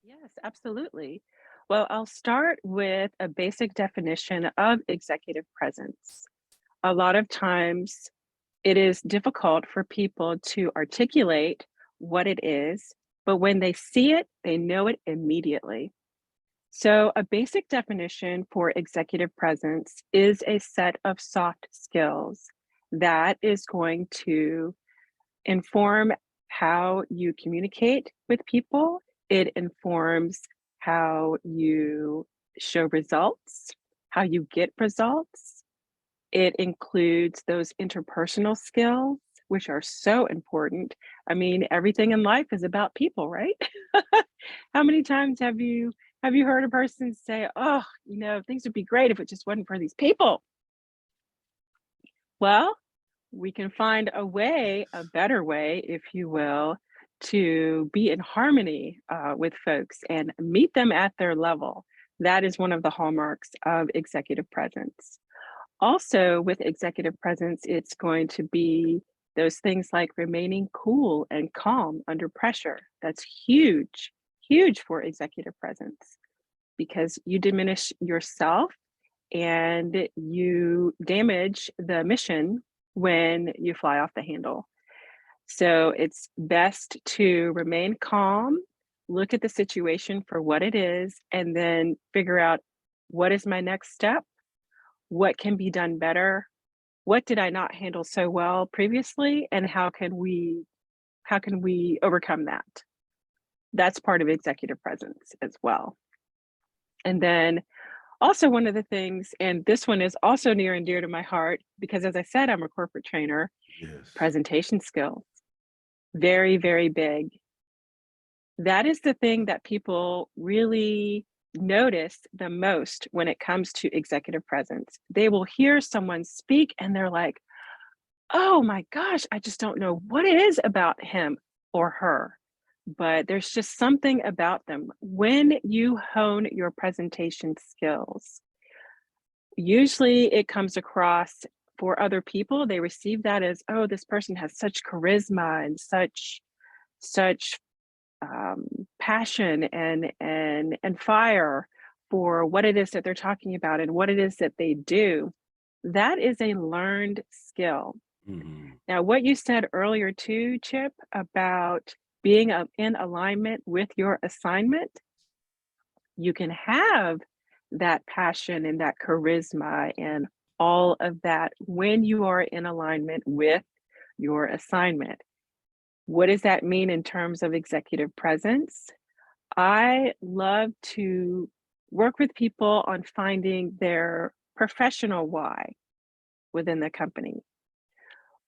Yes, absolutely. Well, I'll start with a basic definition of executive presence. A lot of times it is difficult for people to articulate what it is, but when they see it, they know it immediately. So, a basic definition for executive presence is a set of soft skills that is going to inform how you communicate with people. It informs how you show results, how you get results. It includes those interpersonal skills, which are so important. I mean, everything in life is about people, right? How many times have you heard a person say, "Oh, things would be great if it just wasn't for these people." Well, we can find a way, a better way, if you will, to be in harmony with folks and meet them at their level. That is one of the hallmarks of executive presence. Also, with executive presence, it's going to be those things like remaining cool and calm under pressure. That's huge, huge for executive presence because you diminish yourself and you damage the mission when you fly off the handle. So it's best to remain calm, look at the situation for what it is, and then figure out what is my next step? What can be done better? What did I not handle so well previously? And how can we overcome that? That's part of executive presence as well. And then also, one of the things, and this one is also near and dear to my heart, because as I said, I'm a corporate trainer, Yes. presentation skills, very, very big. That is the thing that people really notice the most when it comes to executive presence. They will hear someone speak and they're like, oh my gosh, I just don't know what it is about him or her. But there's just something about them. When you hone your presentation skills, usually it comes across for other people, they receive that as, oh, this person has such charisma and such passion and fire for what it is that they're talking about and what it is that they do. That is a learned skill. Mhm. Now, what you said earlier too, Chip, about being in alignment with your assignment, you can have that passion and that charisma and all of that when you are in alignment with your assignment. What does that mean in terms of executive presence? I love to work with people on finding their professional why within the company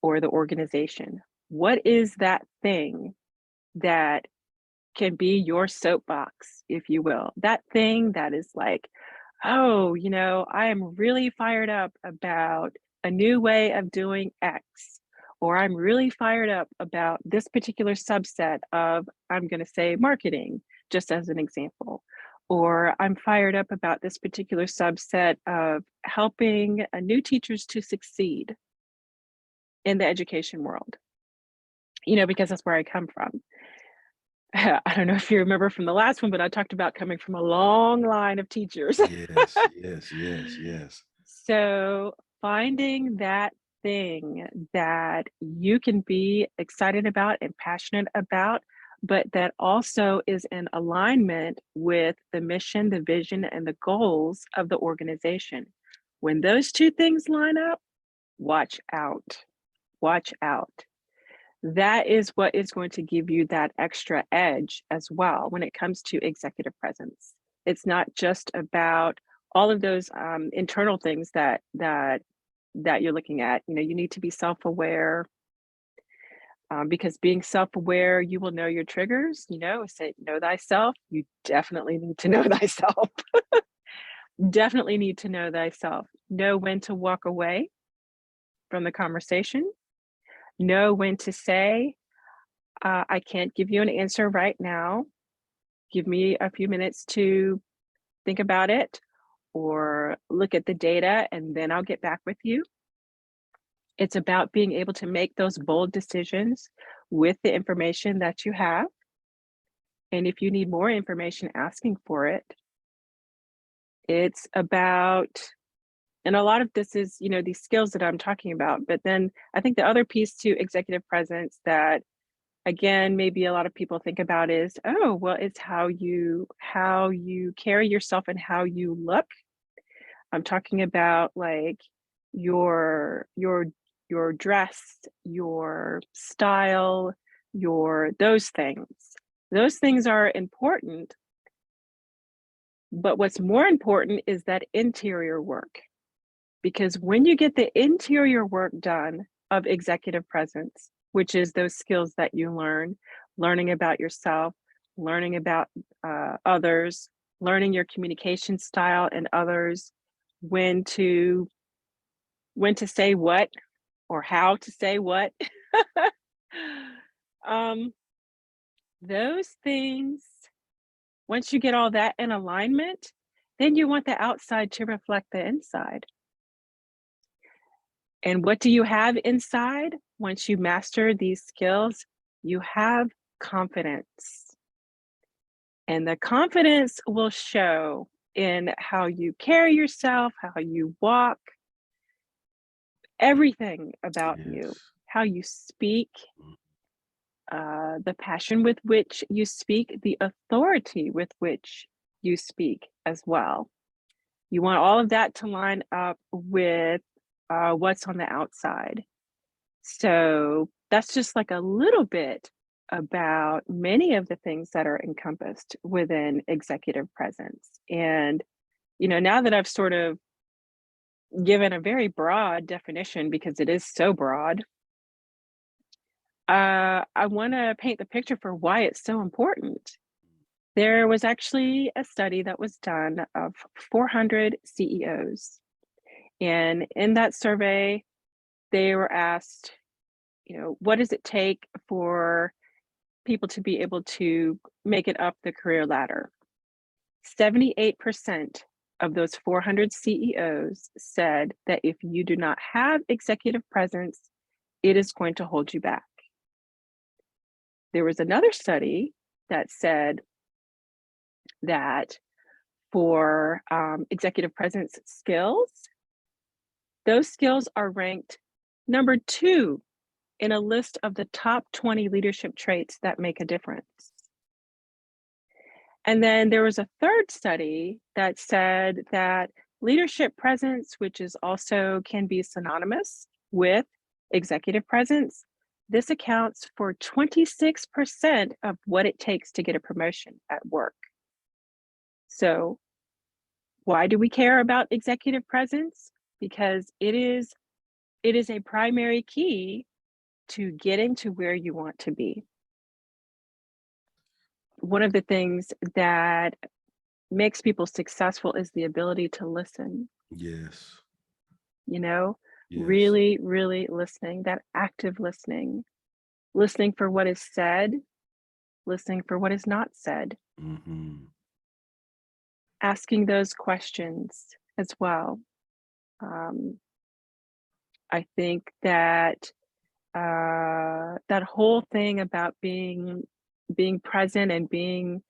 or the organization. What is that thing that can be your soapbox, if you will? That thing that is like, oh, I am really fired up about a new way of doing X, or I'm really fired up about this particular subset of, I'm going to say, marketing, just as an example. Or I'm fired up about this particular subset of helping new teachers to succeed in the education world, because that's where I come from. I don't know if you remember from the last one, but I talked about coming from a long line of teachers. Yes, yes, yes, yes. So finding that thing that you can be excited about and passionate about, but that also is in alignment with the mission, the vision, and the goals of the organization. When those two things line up, watch out. Watch out. That is what is going to give you that extra edge as well when it comes to executive presence. It's not just about all of those internal things that you're looking at. You need to be self-aware, because being self-aware, you will know your triggers. Say know thyself. You definitely need to know thyself. Definitely need to know thyself. Know when to walk away from the conversation. Know when to say, I can't give you an answer right now. Give me a few minutes to think about it or look at the data, and then I'll get back with you. It's about being able to make those bold decisions with the information that you have. And if you need more information, asking for it. It's about, and a lot of this is, these skills that I'm talking about. But then I think the other piece to executive presence that, again, maybe a lot of people think about is, oh, well, it's how you carry yourself and how you look. I'm talking about like your dress, your style, those things. Those things are important, but what's more important is that interior work. Because when you get the interior work done of executive presence, which is those skills that you learning about yourself, learning about others, learning your communication style and others, when to say what or how to say what. um, those things, once you get all that in alignment, then you want the outside to reflect the inside. And what do you have inside? Once you master these skills, you have confidence. And the confidence will show in how you carry yourself, how you walk, everything about you, Yes. how you speak, Mm. the passion with which you speak, the authority with which you speak as well. You want all of that to line up with what's on the outside. So that's just like a little bit about many of the things that are encompassed within executive presence. And, now that I've sort of given a very broad definition because it is so broad, I want to paint the picture for why it's so important. There was actually a study that was done of 400 CEOs. And in that survey, they were asked, what does it take for people to be able to make it up the career ladder? 78% of those 400 CEOs said that if you do not have executive presence, it is going to hold you back. There was another study that said that for executive presence skills, those skills are ranked number 2 in a list of the top 20 leadership traits that make a difference. And then there was a third study that said that leadership presence, which is also can be synonymous with executive presence, this accounts for 26% of what it takes to get a promotion at work. So why do we care about executive presence? Because it is a primary key to getting to where you want to be. One of the things that makes people successful is the ability to listen, Yes. Yes. really, really listening, that active listening for what is said, listening for what is not said, Mm-hmm. asking those questions as well. I think that that whole thing about being present and being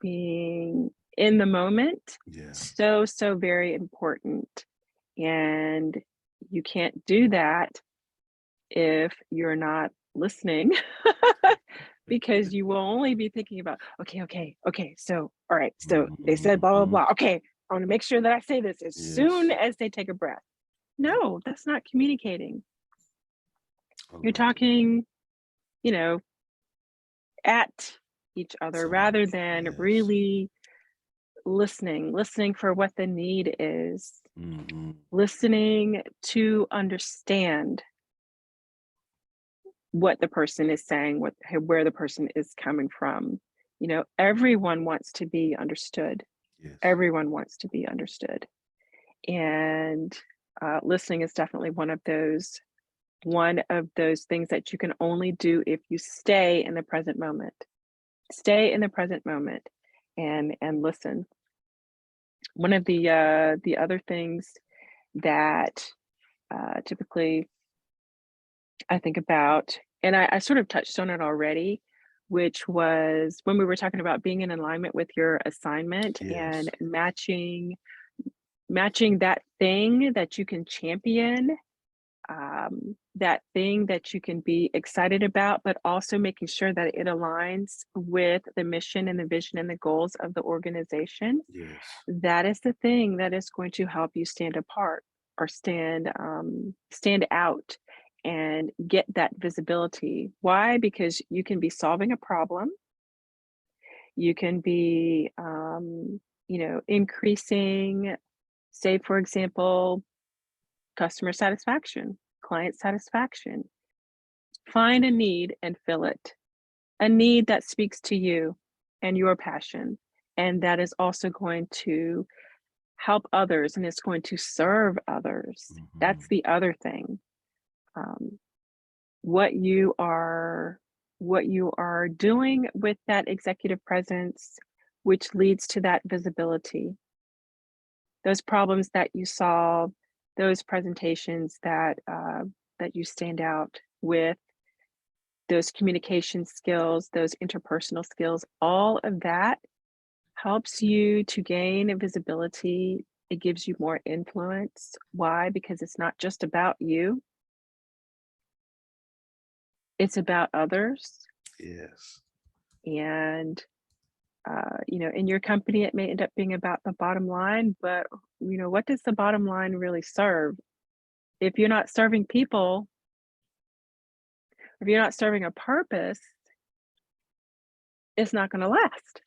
in the moment, Yeah. so very important. And you can't do that if you're not listening because you will only be thinking about, okay, so all right, so they said blah blah Mm-hmm. blah, okay, I want to make sure that I say this as soon Yes. as they take a breath. Yeah. No, that's not communicating. I You're love that. talking, you know at each other Someone. rather than Yes. really listening for what the need is, Mm-hmm. listening to understand what the person is saying, where the person is coming from. Everyone wants to be understood. Yes. Everyone wants to be understood. And listening is definitely one of those things that you can only do if you stay in the present moment. Stay in the present moment and listen. One of the other things that typically I think about, and I sort of touched on it already, which was when we were talking about being in alignment with your assignment Yes. and matching that thing that you can champion, that thing that you can be excited about, but also making sure that it aligns with the mission and the vision and the goals of the organization. Yes. That is the thing that is going to help you stand apart or stand out and get that visibility. Why? Because you can be solving a problem, you can be, increasing, say, for example, customer satisfaction, client satisfaction. Find a need and fill it. A need that speaks to you and your passion, and that is also going to help others and it's going to serve others. That's Mhm. the other thing. Um, what you are what you are doing with that executive presence, which leads to that visibility. Those problems that you solve, those presentations that you stand out with, those communication skills, those interpersonal skills, all of that helps you to gain visibility. It gives you more influence. Why? Because it's not just about you, it's about others. Yes. And, in your company, it may end up being about the bottom line, but, what does the bottom line really serve? If you're not serving people, if you're not serving a purpose, it's not going to last.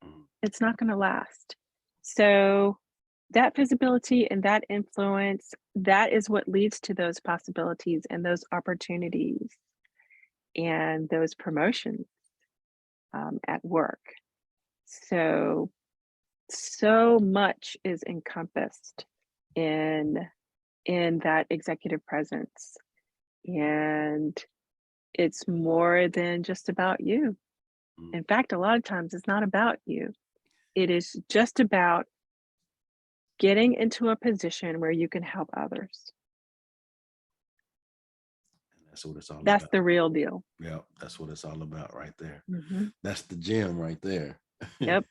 Mm. It's not going to last. So, that visibility and that influence, that is what leads to those possibilities and those opportunities and those promotions at work. So, so much is encompassed in that executive presence, and it's more than just about you. Mm. In fact, a lot of times it's not about you. It is just about getting into a position where you can help others. And that's what it's all That's about. the real deal. Yeah, that's what it's all about right there. Mhm. That's the gem right there. Yep.